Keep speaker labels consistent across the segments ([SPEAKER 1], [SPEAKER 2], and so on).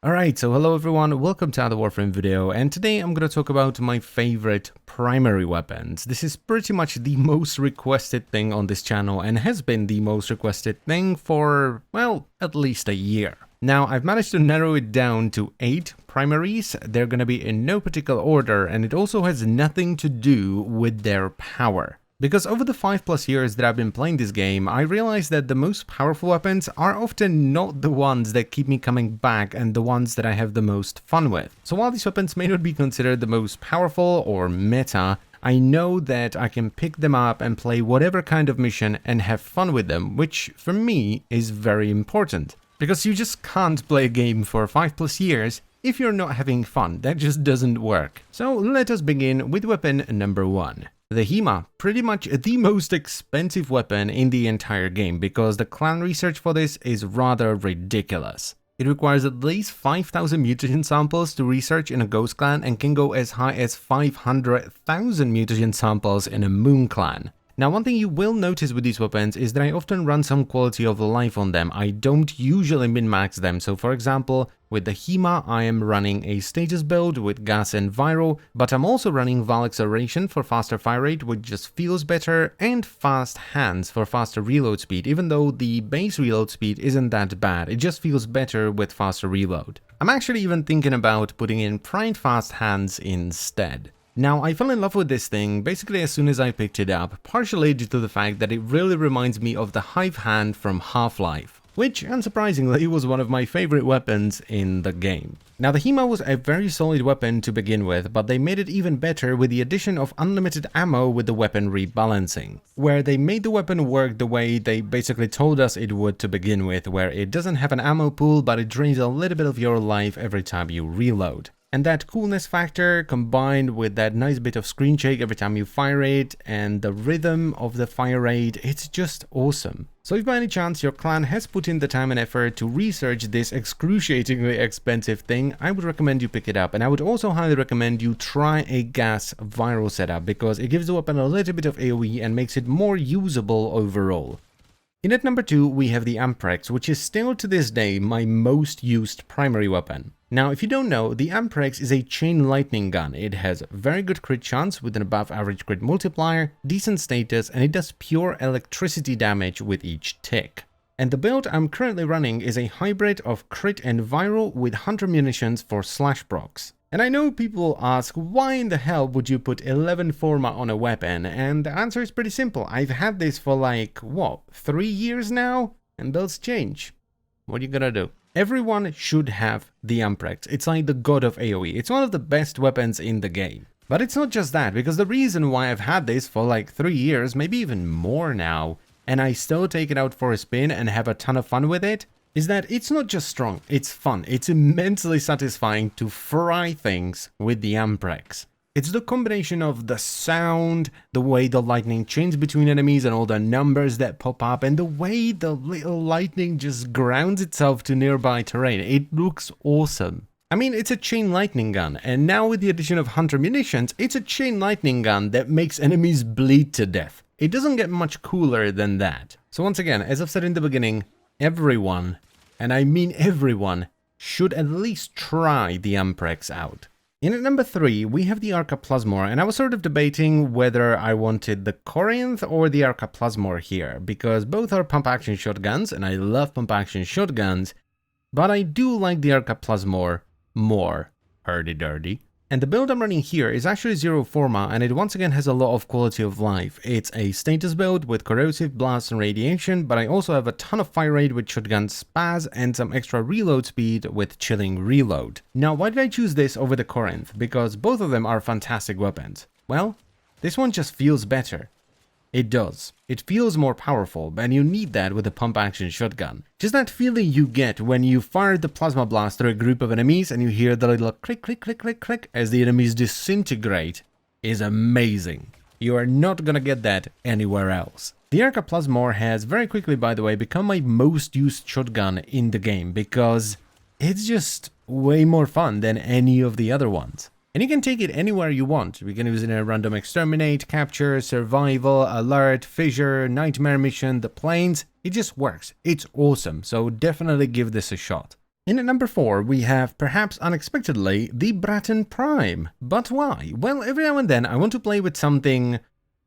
[SPEAKER 1] Alright, so hello everyone, welcome to another Warframe video, and today I'm going to talk about my favorite primary weapons. This is pretty much the most requested thing on this channel and has been the most requested thing for, well, at least a year. Now, I've managed to narrow it down to 8 primaries. They're going to be in no particular order, and it also has nothing to do with their power. Because over the 5+ years that I've been playing this game, I realized that the most powerful weapons are often not the ones that keep me coming back and the ones that I have the most fun with. So while these weapons may not be considered the most powerful or meta, I know that I can pick them up and play whatever kind of mission and have fun with them, which for me is very important. Because you just can't play a game for 5+ years if you're not having fun. That just doesn't work. So let us begin with weapon number 1. The Hema, pretty much the most expensive weapon in the entire game because the clan research for this is rather ridiculous. It requires at least 5,000 mutagen samples to research in a ghost clan and can go as high as 500,000 mutagen samples in a moon clan. Now, one thing you will notice with these weapons is that I often run some quality of life on them. I don't usually min-max them. So for example, with the Hema, I am running a status build with gas and viral, but I'm also running Val acceleration for faster fire rate, which just feels better, and fast hands for faster reload speed, even though the base reload speed isn't that bad. It just feels better with faster reload. I'm actually even thinking about putting in primed fast hands instead. Now, I fell in love with this thing basically as soon as I picked it up, partially due to the fact that it really reminds me of the Hive Hand from Half-Life, which, unsurprisingly, was one of my favorite weapons in the game. Now, the Hema was a very solid weapon to begin with, but they made it even better with the addition of unlimited ammo with the weapon rebalancing, where they made the weapon work the way they basically told us it would to begin with, where it doesn't have an ammo pool, but it drains a little bit of your life every time you reload. And that coolness factor combined with that nice bit of screen shake every time you fire it and the rhythm of the fire rate, it's just awesome. So if by any chance your clan has put in the time and effort to research this excruciatingly expensive thing, I would recommend you pick it up. And I would also highly recommend you try a gas viral setup because it gives the weapon a little bit of AoE and makes it more usable overall. In at number 2, we have the Ampere, which is still to this day my most used primary weapon. Now, if you don't know, the Ampere is a chain lightning gun. It has very good crit chance with an above average crit multiplier, decent status, and it does pure electricity damage with each tick. And the build I'm currently running is a hybrid of crit and viral with hunter munitions for slash procs. And I know people ask, why in the hell would you put 11 forma on a weapon? And the answer is pretty simple. I've had this for like, what, 3 years now? And builds change. What are you gonna do? Everyone should have the Ampere. It's like the god of AoE. It's one of the best weapons in the game. But it's not just that, because the reason why I've had this for like 3 years, maybe even more now, and I still take it out for a spin and have a ton of fun with it, is that it's not just strong, it's fun. It's immensely satisfying to fry things with the Ampere. It's the combination of the sound, the way the lightning changes between enemies and all the numbers that pop up, and the way the little lightning just grounds itself to nearby terrain. It looks awesome. I mean, it's a chain lightning gun, and now with the addition of hunter munitions, it's a chain lightning gun that makes enemies bleed to death. It doesn't get much cooler than that. So once again, as I've said in the beginning, everyone, and I mean everyone, should at least try the Ampere out. In at number 3, we have the ARCA Plasmor, and I was sort of debating whether I wanted the Corinth or the ARCA Plasmor here, because both are pump-action shotguns, and I love pump-action shotguns, but I do like the ARCA Plasmor more, hurdy-durdy. And the build I'm running here is actually 0 forma, and it once again has a lot of quality of life. It's a status build with corrosive blast and radiation, but I also have a ton of fire rate with shotgun spaz and some extra reload speed with chilling reload. Now, why did I choose this over the Corinth? Because both of them are fantastic weapons. Well, this one just feels better. It does. It feels more powerful, and you need that with a pump-action shotgun. Just that feeling you get when you fire the plasma blast through a group of enemies and you hear the little click, click, click, click, click as the enemies disintegrate is amazing. You are not gonna get that anywhere else. The ARCA Plasmor has very quickly, by the way, become my most used shotgun in the game because it's just way more fun than any of the other ones. And you can take it anywhere you want. We can use it in a random exterminate, capture, survival, alert, fissure, nightmare mission, the planes. It just works. It's awesome. So definitely give this a shot. In at number 4, we have, perhaps unexpectedly, the Bratton Prime. But why? Well, every now and then I want to play with something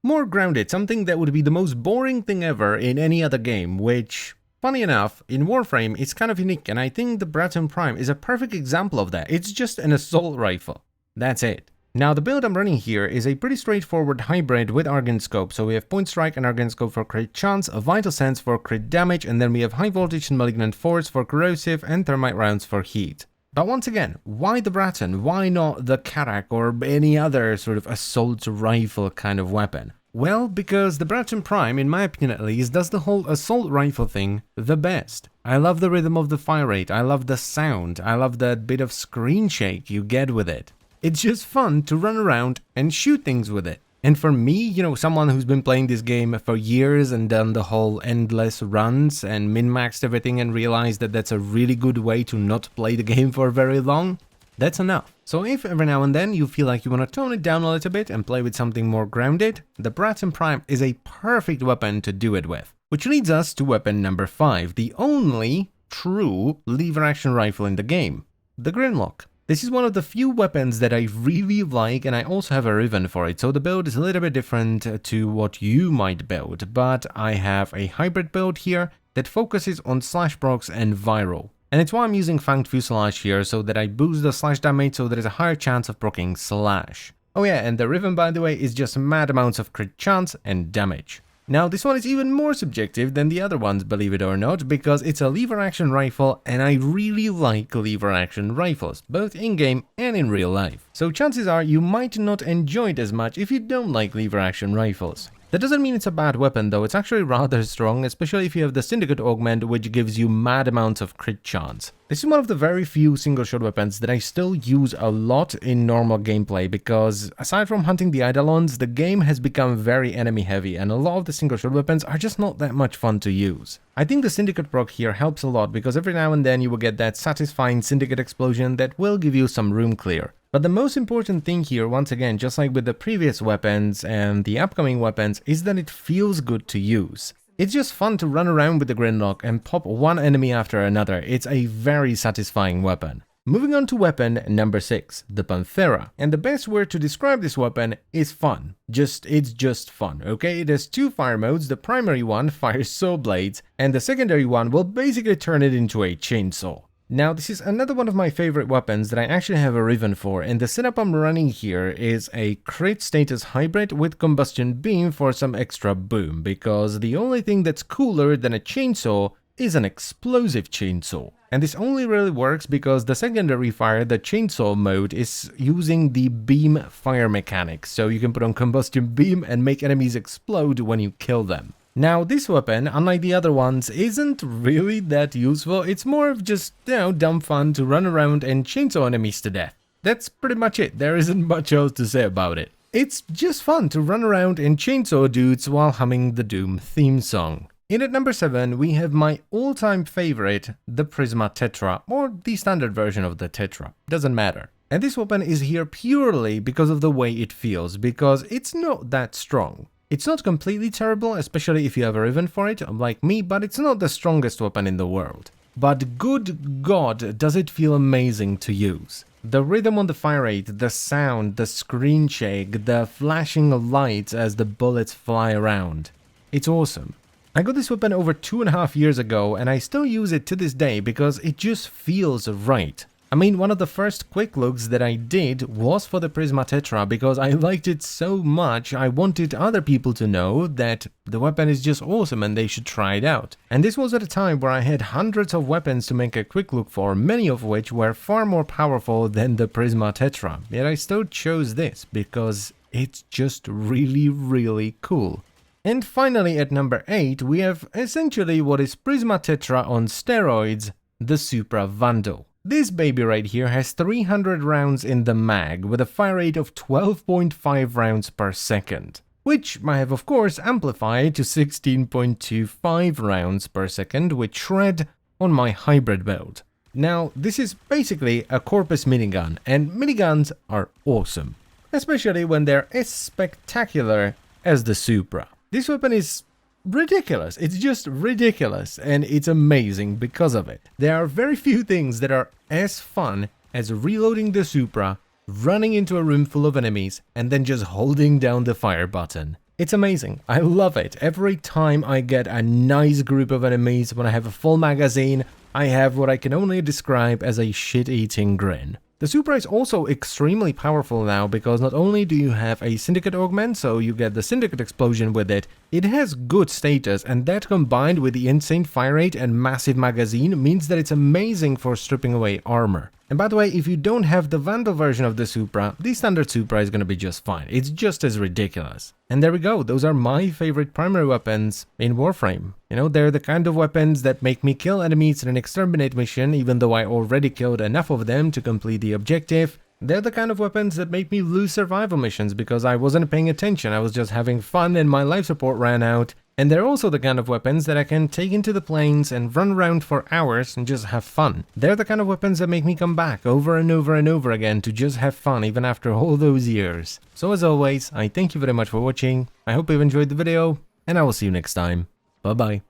[SPEAKER 1] more grounded, something that would be the most boring thing ever in any other game, which, funny enough, in Warframe it's kind of unique, and I think the Bratton Prime is a perfect example of that. It's just an assault rifle. That's it. Now, the build I'm running here is a pretty straightforward hybrid with Argon Scope. So we have Point Strike and Argon Scope for crit chance, a Vital Sense for crit damage, and then we have High Voltage and Malignant Force for corrosive, and Thermite rounds for heat. But once again, why the Bratton? Why not the Karak or any other sort of assault rifle kind of weapon? Well, because the Bratton Prime, in my opinion at least, does the whole assault rifle thing the best. I love the rhythm of the fire rate, I love the sound, I love that bit of screen shake you get with it. It's just fun to run around and shoot things with it. And for me, you know, someone who's been playing this game for years and done the whole endless runs and min-maxed everything and realized that that's a really good way to not play the game for very long, that's enough. So if every now and then you feel like you want to tone it down a little bit and play with something more grounded, the Bratton Prime is a perfect weapon to do it with. Which leads us to weapon number 5, the only true lever action rifle in the game, the Grimlock. This is one of the few weapons that I really like, and I also have a ribbon for it, so the build is a little bit different to what you might build, but I have a hybrid build here that focuses on slash procs and viral. And it's why I'm using Fanged Fuselage here, so that I boost the slash damage so there is a higher chance of proccing slash. Oh yeah, and the ribbon, by the way, is just mad amounts of crit chance and damage. Now, this one is even more subjective than the other ones, believe it or not, because it's a lever action rifle, and I really like lever action rifles, both in-game and in real life. So chances are you might not enjoy it as much if you don't like lever action rifles. That doesn't mean it's a bad weapon though, it's actually rather strong, especially if you have the Syndicate Augment, which gives you mad amounts of crit chance. This is one of the very few single shot weapons that I still use a lot in normal gameplay, because aside from hunting the Eidolons, the game has become very enemy heavy, and a lot of the single shot weapons are just not that much fun to use. I think the Syndicate proc here helps a lot, because every now and then you will get that satisfying Syndicate explosion that will give you some room clear. But the most important thing here, once again, just like with the previous weapons and the upcoming weapons, is that it feels good to use. It's just fun to run around with the Grimlock and pop one enemy after another. It's a very satisfying weapon. Moving on to weapon number 6, the Panthera. And the best word to describe this weapon is fun. It's just fun, okay? It has 2 fire modes. The primary one fires saw blades, and the secondary one will basically turn it into a chainsaw. Now, this is another one of my favorite weapons that I actually have a ribbon for, and the setup I'm running here is a crit status hybrid with combustion beam for some extra boom, because the only thing that's cooler than a chainsaw is an explosive chainsaw. And this only really works because the secondary fire, the chainsaw mode, is using the beam fire mechanic, so you can put on combustion beam and make enemies explode when you kill them. Now, this weapon, unlike the other ones, isn't really that useful. It's more of just, you know, dumb fun to run around and chainsaw enemies to death. That's pretty much it. There isn't much else to say about it. It's just fun to run around and chainsaw dudes while humming the Doom theme song. In at number 7, we have my all-time favorite, the Prisma Tetra, or the standard version of the Tetra. Doesn't matter. And this weapon is here purely because of the way it feels, because it's not that strong. It's not completely terrible, especially if you have a ribbon for it, like me, but it's not the strongest weapon in the world. But good God, does it feel amazing to use. The rhythm on the fire rate, the sound, the screen shake, the flashing of lights as the bullets fly around. It's awesome. I got this weapon over 2.5 years ago, and I still use it to this day because it just feels right. I mean, one of the first quick looks that I did was for the Prisma Tetra because I liked it so much. I wanted other people to know that the weapon is just awesome and they should try it out. And this was at a time where I had hundreds of weapons to make a quick look for, many of which were far more powerful than the Prisma Tetra. Yet I still chose this because it's just really cool. And finally, at number 8, we have essentially what is Prisma Tetra on steroids, the Supra Bundle. This baby right here has 300 rounds in the mag with a fire rate of 12.5 rounds per second, which I have of course amplified to 16.25 rounds per second with shred on my hybrid build. Now, this is basically a Corpus minigun, and miniguns are awesome, especially when they're as spectacular as the Supra. This weapon is ridiculous. It's just ridiculous, and it's amazing because of it. There are very few things that are as fun as reloading the Supra, running into a room full of enemies, and then just holding down the fire button. It's amazing. I love it. Every time I get a nice group of enemies, when I have a full magazine, I have what I can only describe as a shit-eating grin. The Supra is also extremely powerful now because not only do you have a Syndicate augment, so you get the Syndicate explosion with it, it has good status, and that combined with the insane fire rate and massive magazine means that it's amazing for stripping away armor. And by the way, if you don't have the Vandal version of the Supra, the standard Supra is gonna be just fine. It's just as ridiculous. And there we go, those are my favorite primary weapons in Warframe. You know, they're the kind of weapons that make me kill enemies in an exterminate mission, even though I already killed enough of them to complete the objective. They're the kind of weapons that make me lose survival missions because I wasn't paying attention, I was just having fun and my life support ran out. And they're also the kind of weapons that I can take into the plains and run around for hours and just have fun. They're the kind of weapons that make me come back over and over and over again to just have fun even after all those years. So as always, I thank you very much for watching, I hope you've enjoyed the video, and I will see you next time. Bye bye.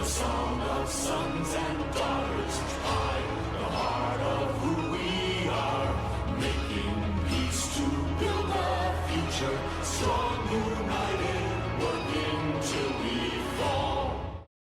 [SPEAKER 2] Song of sons and daughters.